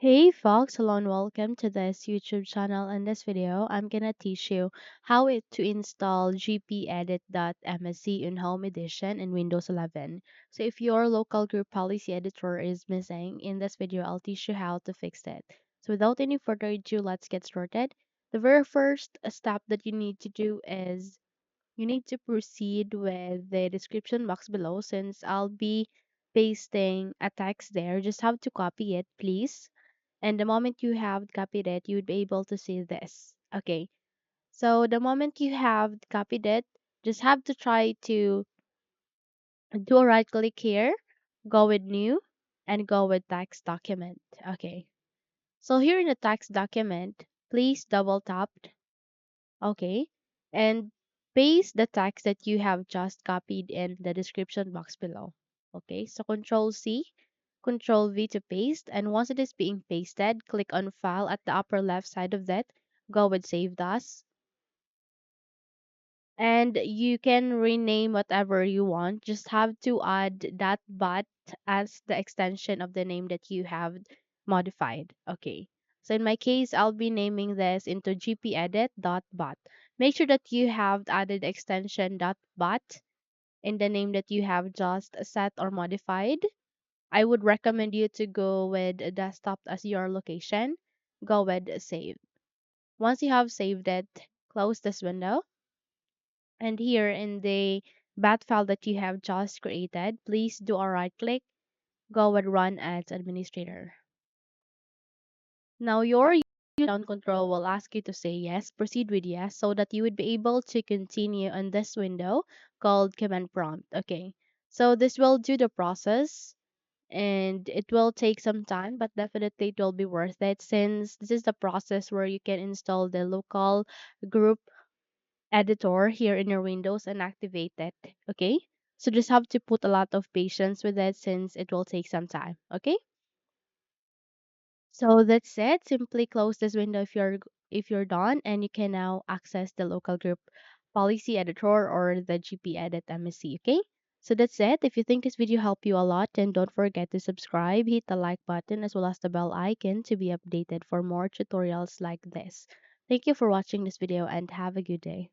Hey folks, hello and welcome to this YouTube channel. In this video, I'm gonna teach you to install gpedit.msc in Home Edition in Windows 11. So if your local group policy editor is missing, in this video I'll teach you how to fix it. So without any further ado, let's get started. The very first step that you need to do is you need to proceed with the description box below. Since I'll be pasting a text there, just have to copy it, please, and the moment you have copied it, you would be able to see this. Okay. So the moment you have copied it, just have to try to do a right click here, go with new, and go with text document. Okay. So here in the text document, please double tap. Okay. And paste the text that you have just copied in the description box below. Okay. So Control C, Control V to paste, and once it is being pasted, click on File at the upper left side of that. Go with Save As, and you can rename whatever you want. Just have to add that bot as the extension of the name that you have modified. Okay. So in my case, I'll be naming this into gpedit.bot. Make sure that you have added extension .bot in the name that you have just set or modified. I would recommend you to go with a desktop as your location. Go with save. Once you have saved it, close this window. And here in the bat file that you have just created, please do a right click, go with run as administrator. Now your down control will ask you to say yes, proceed with yes, so that you would be able to continue on this window called command prompt. Okay. So this will do the process and it will take some time, but definitely it will be worth it since this is the process where you can install the local group editor here in your Windows and activate it. Okay, so just have to put a lot of patience with it since it will take some time. Okay, so that's it. Simply close this window if you're done, and you can now access the local group policy editor or the gpedit.msc. Okay, so that's it. If you think this video helped you a lot, then don't forget to subscribe, hit the like button as well as the bell icon to be updated for more tutorials like this. Thank you for watching this video and have a good day.